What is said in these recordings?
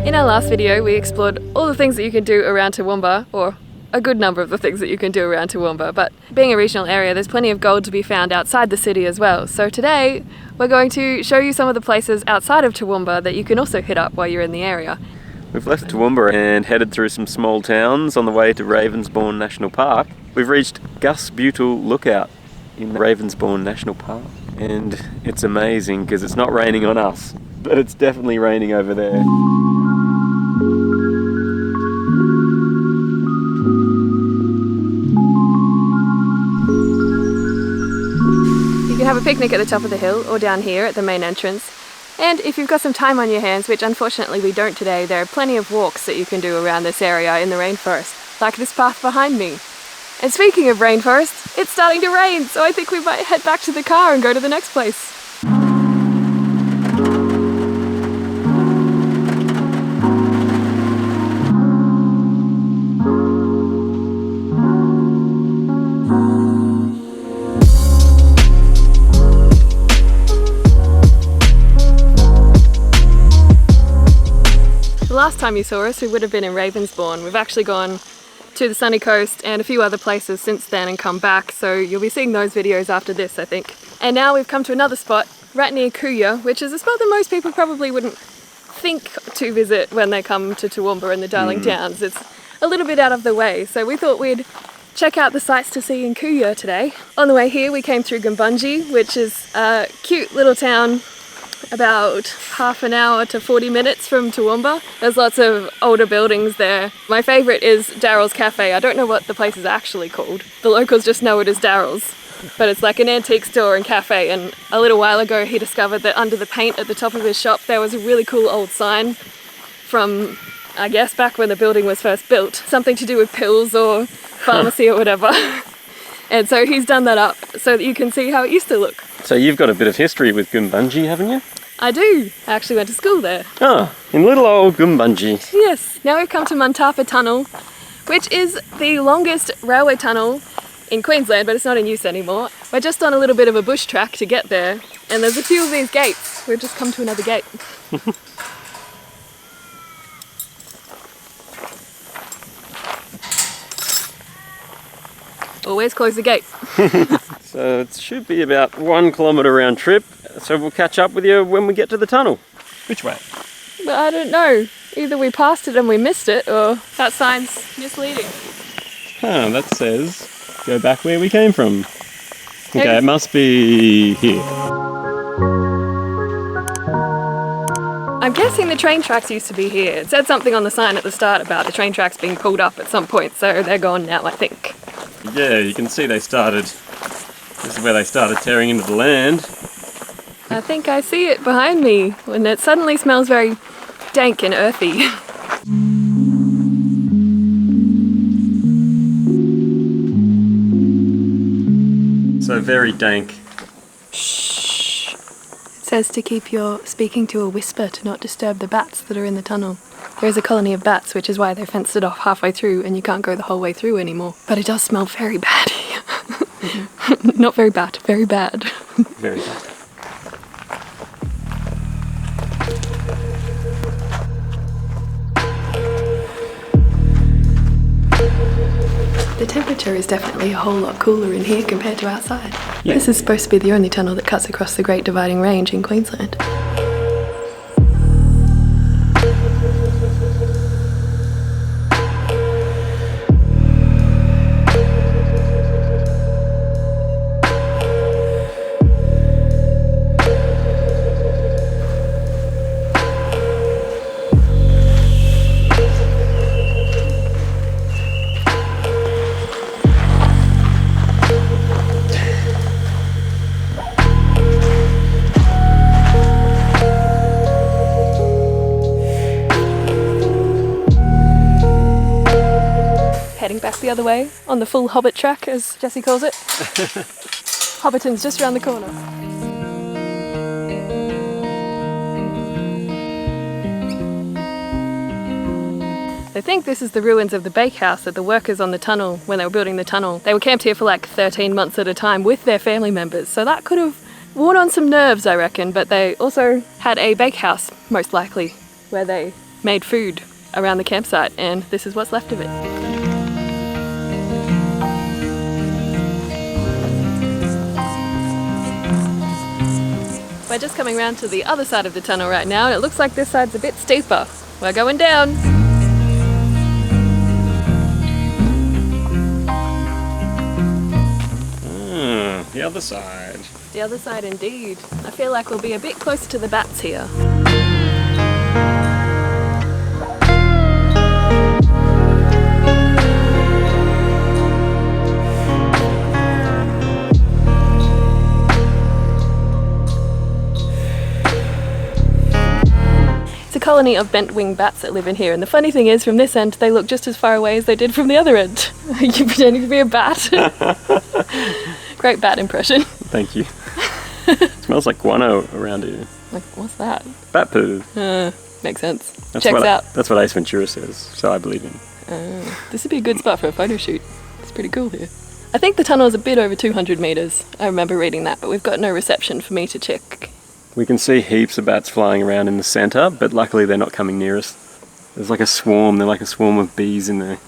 In our last video, we explored all the things that you can do around Toowoomba, or a good number of the things that you can do around Toowoomba, but being a regional area, there's plenty of gold to be found outside the city as well. So today, we're going to show you some of the places outside of Toowoomba that you can also hit up while you're in the area. We've left Toowoomba and headed through some small towns on the way to Rainforests National Park. We've reached Gus Butyl Lookout in Rainforests National Park, and it's amazing because it's not raining on us, but it's definitely raining over there. You can have a picnic at the top of the hill or down here at the main entrance. And if you've got some time on your hands, which unfortunately we don't today, there are plenty of walks that you can do around this area in the rainforest, like this path behind me. And speaking of rainforest, it's starting to rain, so I think we might head back to the car and go to the next place. The last time you saw us, we would have been in Ravensbourne. We've actually gone to the sunny coast and a few other places since then and come back, so you'll be seeing those videos after this, I think. And now we've come to another spot right near Kuya, which is a spot that most people probably wouldn't think to visit when they come to Toowoomba and the Darling Downs. It's a little bit out of the way, so we thought we'd check out the sights to see in Kuya today. On the way here we came through Goombunji, which is a cute little town about half an hour to 40 minutes from Toowoomba. There's lots of older buildings there. My favourite is Daryl's Cafe. I don't know what the place is actually called. The locals just know it as Daryl's. But it's like an antique store and cafe, and a little while ago he discovered that under the paint at the top of his shop there was a really cool old sign from, I guess, back when the building was first built. Something to do with pills or pharmacy or whatever. And so he's done that up so that you can see how it used to look. So you've got a bit of history with Goombunji, haven't you? I do. I actually went to school there. Oh, in little old Goombunji. Yes. Now we've come to Muntapa Tunnel, which is the longest railway tunnel in Queensland, but it's not in use anymore. We're just on a little bit of a bush track to get there, and there's a few of these gates. We've just come to another gate. Always close the gate. So it should be about 1 kilometre round trip, so we'll catch up with you when we get to the tunnel. Which way? Well, I don't know. Either we passed it and we missed it, or that sign's misleading. Ah, that says go back where we came from. Okay, it must be here. I'm guessing the train tracks used to be here. It said something on the sign at the start about the train tracks being pulled up at some point, so they're gone now, I think. Yeah, you can see this is where they started tearing into the land. I think I see it behind me, when it suddenly smells very dank and earthy. So very dank. Shh. It says to keep your speaking to a whisper to not disturb the bats that are in the tunnel. There is a colony of bats, which is why they fenced it off halfway through and you can't go the whole way through anymore. But it does smell very bad here. Not very bad, very bad. Very bad. The temperature is definitely a whole lot cooler in here compared to outside. Yeah. This is supposed to be the only tunnel that cuts across the Great Dividing Range in Queensland. Heading back the other way on the full Hobbit track, as Jessie calls it. Hobbiton's just around the corner. They think this is the ruins of the bakehouse that the workers on the tunnel, when they were building the tunnel, they were camped here for like 13 months at a time with their family members, so that could have worn on some nerves, I reckon, but they also had a bakehouse, most likely, where they made food around the campsite, and this is what's left of it. We're just coming around to the other side of the tunnel right now, and it looks like this side's a bit steeper. We're going down. The other side. The other side indeed. I feel like we'll be a bit closer to the bats here. It's a colony of bent-winged bats that live in here, and the funny thing is, from this end they look just as far away as they did from the other end. Are you pretending to be a bat? Great bat impression. Thank you. It smells like guano around here. Like, what's that? Bat poo. Makes sense. That's Checks out. That's what Ace Ventura says, so I believe him. This would be a good spot for a photo shoot. It's pretty cool here. I think the tunnel is a bit over 200 meters. I remember reading that, but we've got no reception for me to check. We can see heaps of bats flying around in the center, but luckily they're not coming near us. There's like a swarm. They're like a swarm of bees in there.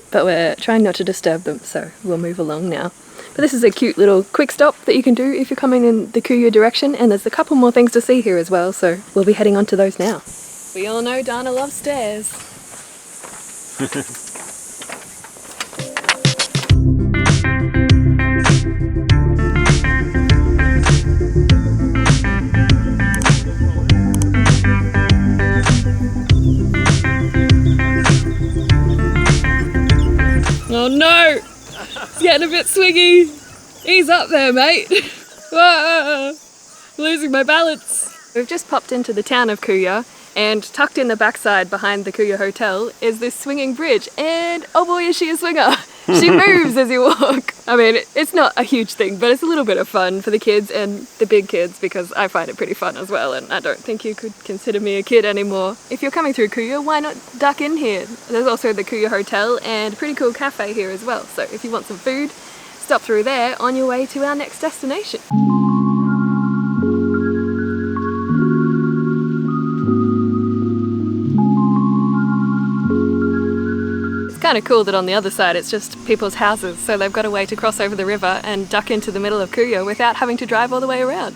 But we're trying not to disturb them, so we'll move along now. But this is a cute little quick stop that you can do if you're coming in the Kuya direction, and there's a couple more things to see here as well, so we'll be heading on to those now. We all know Dana loves stairs. Oh no! It's getting a bit swingy. Ease up there, mate. Whoa, losing my balance. We've just popped into the town of Kuya, and tucked in the backside behind the Kuya Hotel is this swinging bridge, and oh boy is she a swinger. She moves as you walk. I mean, it's not a huge thing, but it's a little bit of fun for the kids and the big kids, because I find it pretty fun as well, and I don't think you could consider me a kid anymore. If you're coming through Kuya, why not duck in here? There's also the Kuya Hotel and a pretty cool cafe here as well, so if you want some food, stop through there on your way to our next destination. Kind of cool that on the other side it's just people's houses, so they've got a way to cross over the river and duck into the middle of Kuya without having to drive all the way around.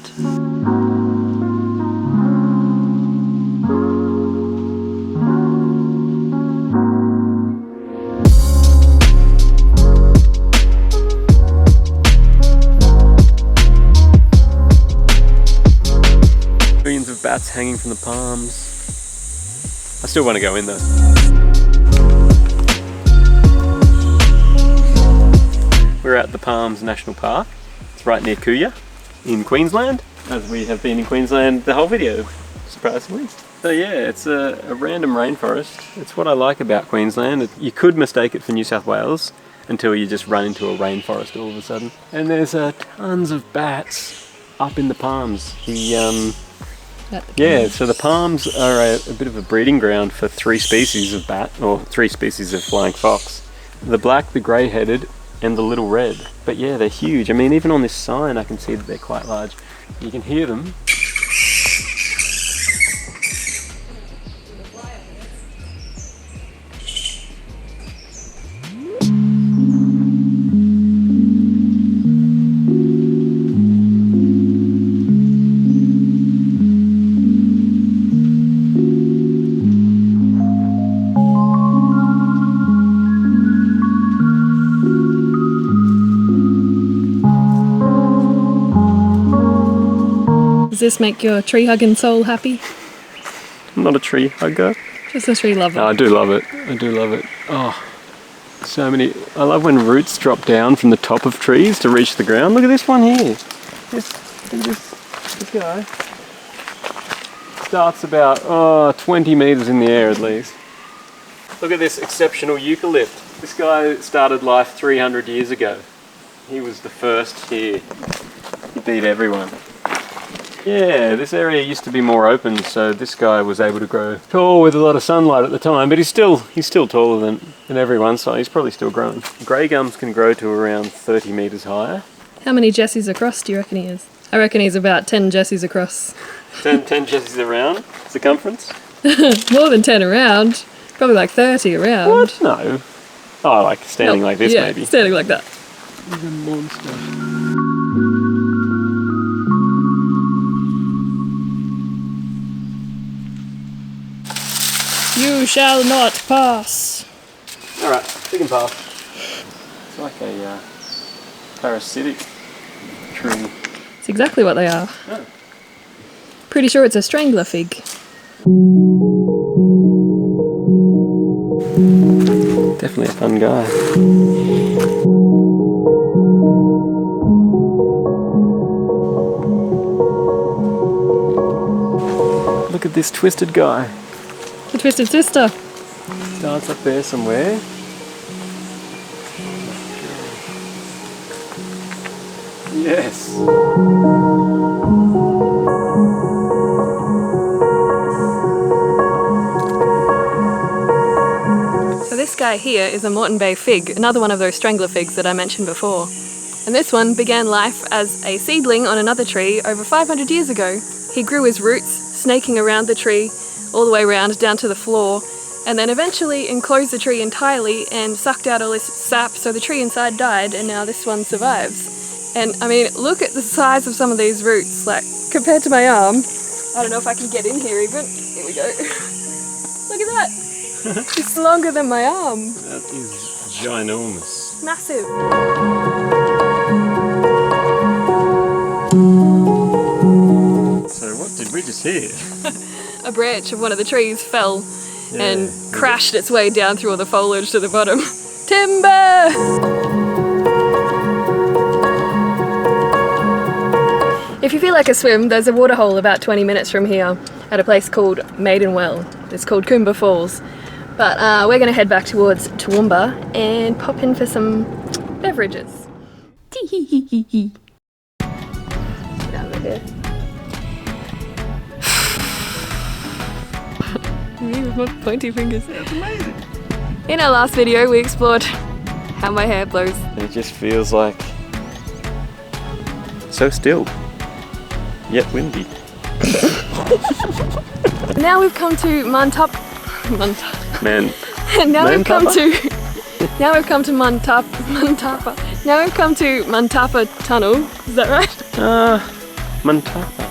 Millions of bats hanging from the palms. I still want to go in though. We're at the Palms National Park. It's right near Kuya in Queensland, as we have been in Queensland the whole video, surprisingly. So yeah, it's a random rainforest. It's what I like about Queensland. You could mistake it for New South Wales until you just run into a rainforest all of a sudden. And there's tons of bats up in the palms. Yeah, so the palms are a bit of a breeding ground for 3 species of bat, or 3 species of flying fox. The black, the grey-headed, and the little red. But yeah, they're huge. I mean, even on this sign I can see that they're quite large. You can hear them. Does this make your tree-hugging soul happy? I'm not a tree hugger. Just a tree lover. No, I do love it. I do love it. Oh, so many. I love when roots drop down from the top of trees to reach the ground. Look at this one here. Look at this guy. Starts about 20 meters in the air at least. Look at this exceptional eucalypt. This guy started life 300 years ago. He was the first here. He beat everyone. Yeah, this area used to be more open, so this guy was able to grow tall with a lot of sunlight at the time, but he's still taller than everyone, so he's probably still growing. Grey gums can grow to around 30 meters higher. How many Jessies across do you reckon he is? I reckon he's about 10 Jessies across. 10 Jessies around circumference. More than 10 around. Probably like 30 around. What? No. Oh, like standing like this, yeah, maybe. Standing like that. He's a monster. You shall not pass. Alright, we can pass. It's like a parasitic tree. It's exactly what they are. Oh. Pretty sure it's a strangler fig. Definitely a fun guy. Look at this twisted guy. The twisted sister. Starts up there somewhere. Yes. So this guy here is a Moreton Bay fig, another one of those strangler figs that I mentioned before. And this one began life as a seedling on another tree over 500 years ago. He grew his roots, snaking around the tree, all the way around down to the floor, and then eventually enclosed the tree entirely and sucked out all this sap, so the tree inside died, and now this one survives. And I mean, look at the size of some of these roots, like compared to my arm. I don't know if I can get in here even. Here we go. Look at that. It's longer than my arm. That is ginormous. Massive. So what did we just hear? A branch of one of the trees fell and crashed its way down through all the foliage to the bottom. Timber! If you feel like a swim, there's a waterhole about 20 minutes from here at a place called Maidenwell. It's called TOOWOOMBA Falls. But we're going to head back towards TOOWOOMBA and pop in for some beverages. Get out of here. Me with my pointy fingers. That's amazing. In our last video, we explored how my hair blows. It just feels like so still, yet windy. Now we've come to Now we've come to Mantapa. Now we've come to Mantapa Tunnel. Is that right? Mantapa.